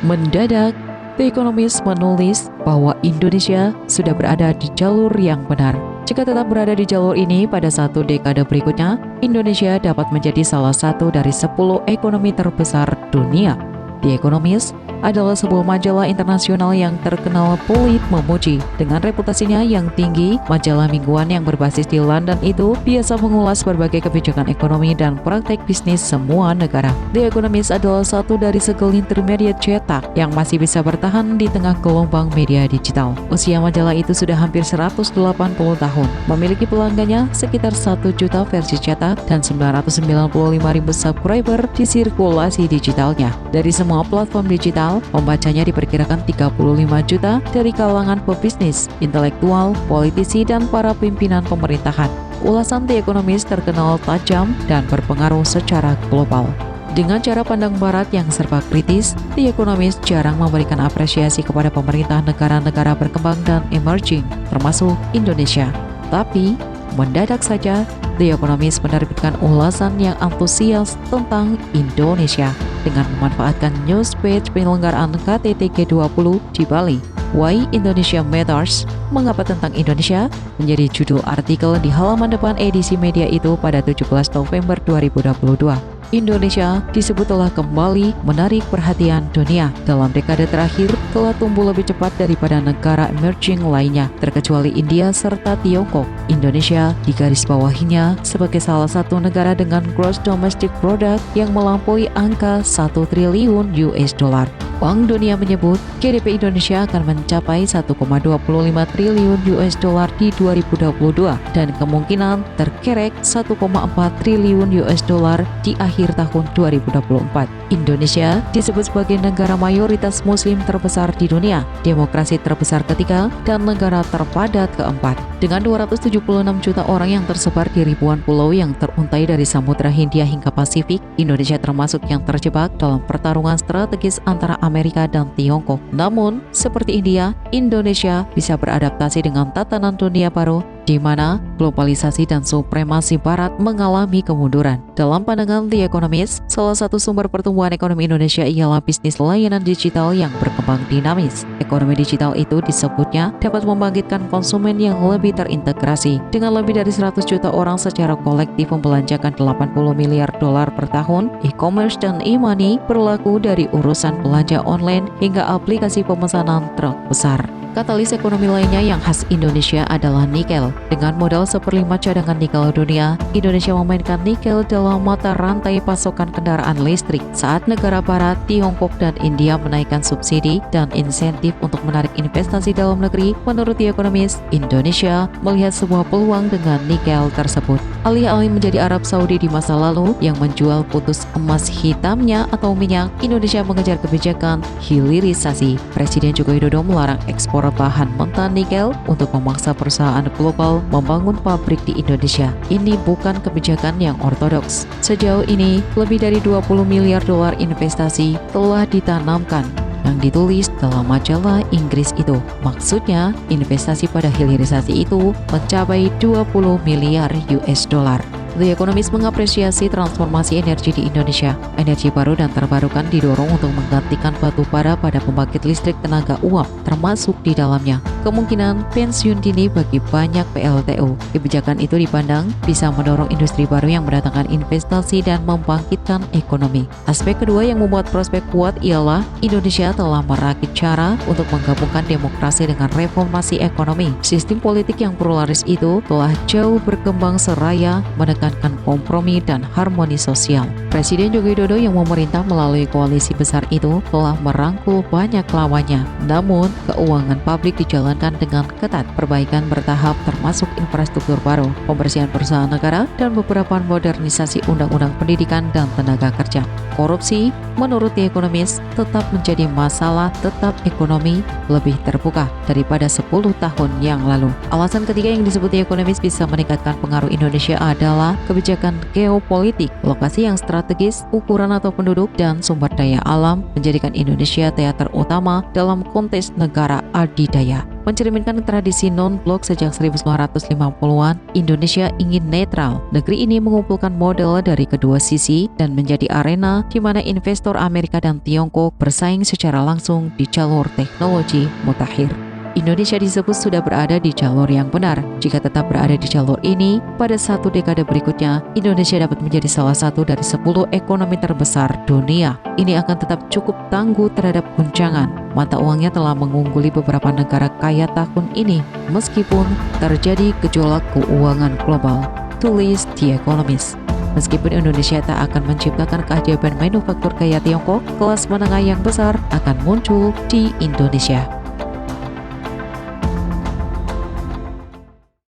Mendadak, The Economist menulis bahwa Indonesia sudah berada di jalur yang benar. Jika tetap berada di jalur ini pada satu dekade berikutnya, Indonesia dapat menjadi salah satu dari 10 ekonomi terbesar dunia. The Economist adalah sebuah majalah internasional yang terkenal pelit memuji. Dengan reputasinya yang tinggi, majalah mingguan yang berbasis di London itu biasa mengulas berbagai kebijakan ekonomi dan praktek bisnis semua negara. The Economist adalah satu dari segelintir media cetak yang masih bisa bertahan di tengah gelombang media digital. Usia majalah itu sudah hampir 180 tahun, memiliki pelanggannya sekitar 1 juta versi cetak dan 995.000 subscriber di sirkulasi digitalnya. Dari semua platform digital, pembacanya diperkirakan 35 juta dari kalangan pebisnis, intelektual, politisi, dan para pimpinan pemerintahan. Ulasan The Economist terkenal tajam dan berpengaruh secara global. Dengan cara pandang barat yang serba kritis, The Economist jarang memberikan apresiasi kepada pemerintah negara-negara berkembang dan emerging, termasuk Indonesia. Tapi, mendadak saja, The Economist menerbitkan ulasan yang antusias tentang Indonesia dengan memanfaatkan news page penyelenggaraan KTT G20 di Bali. Why Indonesia Matters, mengapa tentang Indonesia, menjadi judul artikel di halaman depan edisi media itu pada 17 November 2022. Indonesia disebut telah kembali menarik perhatian dunia. Dalam dekade terakhir telah tumbuh lebih cepat daripada negara emerging lainnya, terkecuali India serta Tiongkok. Indonesia digarisbawahinya sebagai salah satu negara dengan gross domestic product yang melampaui angka 1 triliun US dollar. Bank Dunia menyebut GDP Indonesia akan mencapai 1,25 triliun US dollar di 2022 dan kemungkinan terkerek 1,4 triliun US dollar di akhir tahun 2024. Indonesia disebut sebagai negara mayoritas muslim terbesar di dunia, demokrasi terbesar ketiga, dan negara terpadat keempat. Dengan 276 juta orang yang tersebar di ribuan pulau yang teruntai dari Samudra Hindia hingga Pasifik, Indonesia termasuk yang terjebak dalam pertarungan strategis antara Amerika dan Tiongkok. Namun, seperti India, Indonesia bisa beradaptasi dengan tatanan dunia baru di mana globalisasi dan supremasi barat mengalami kemunduran. Dalam pandangan The Economist, salah satu sumber pertumbuhan ekonomi Indonesia ialah bisnis layanan digital yang berkembang dinamis. Ekonomi digital itu disebutnya dapat membangkitkan konsumen yang lebih terintegrasi. Dengan lebih dari 100 juta orang secara kolektif membelanjakan 80 miliar dolar per tahun, e-commerce dan e-money berlaku dari urusan belanja online hingga aplikasi pemesanan truk besar. Katalis ekonomi lainnya yang khas Indonesia adalah nikel. Dengan modal 1/5 cadangan nikel dunia, Indonesia memainkan nikel dalam mata rantai pasokan kendaraan listrik. Saat negara barat, Tiongkok dan India menaikkan subsidi dan insentif untuk menarik investasi dalam negeri, menurut The Economist, Indonesia melihat sebuah peluang dengan nikel tersebut. Alih-alih menjadi Arab Saudi di masa lalu yang menjual putus emas hitamnya atau minyak, Indonesia mengejar kebijakan hilirisasi. Presiden Joko Widodo melarang ekspor bahan mentah nikel untuk memaksa perusahaan global membangun pabrik di Indonesia. Ini bukan kebijakan yang ortodoks. Sejauh ini, lebih dari 20 miliar dolar investasi telah ditanamkan yang ditulis dalam majalah Inggris itu. Maksudnya, investasi pada hilirisasi itu mencapai 20 miliar US dollar. The Economist mengapresiasi transformasi energi di Indonesia. Energi baru dan terbarukan didorong untuk menggantikan batu bara pada pembangkit listrik tenaga uap, termasuk di dalamnya kemungkinan pensiun dini bagi banyak PLTU. Kebijakan itu dipandang bisa mendorong industri baru yang mendatangkan investasi dan membangkitkan ekonomi. Aspek kedua yang membuat prospek kuat ialah Indonesia telah merakit cara untuk menggabungkan demokrasi dengan reformasi ekonomi. Sistem politik yang pluralis itu telah jauh berkembang seraya menekankan kompromi dan harmoni sosial. Presiden Joko Widodo yang memerintah melalui koalisi besar itu telah merangkul banyak lawannya. Namun, keuangan publik dijalankan dengan ketat, perbaikan bertahap termasuk infrastruktur baru, pembersihan perusahaan negara, dan beberapa modernisasi undang-undang pendidikan dan tenaga kerja. Korupsi, menurut The Economist, tetap menjadi masalah tetap ekonomi lebih terbuka daripada 10 tahun yang lalu. Alasan ketiga yang disebut The Economist bisa meningkatkan pengaruh Indonesia adalah kebijakan geopolitik, lokasi yang strategis, ukuran atau penduduk, dan sumber daya alam menjadikan Indonesia teater utama dalam konteks negara adidaya. Mencerminkan tradisi non-blok sejak 1950-an, Indonesia ingin netral. Negeri ini mengumpulkan model dari kedua sisi dan menjadi arena di mana investor kompetitor Amerika dan Tiongkok bersaing secara langsung di jalur teknologi mutakhir. Indonesia disebut sudah berada di jalur yang benar. Jika tetap berada di jalur ini, pada satu dekade berikutnya, Indonesia dapat menjadi salah satu dari 10 ekonomi terbesar dunia. Ini akan tetap cukup tangguh terhadap guncangan. Mata uangnya telah mengungguli beberapa negara kaya tahun ini, meskipun terjadi gejolak keuangan global. Tulis The Economist. Meskipun Indonesia tak akan menciptakan keajaiban manufaktur kayak Tiongkok, kelas menengah yang besar akan muncul di Indonesia.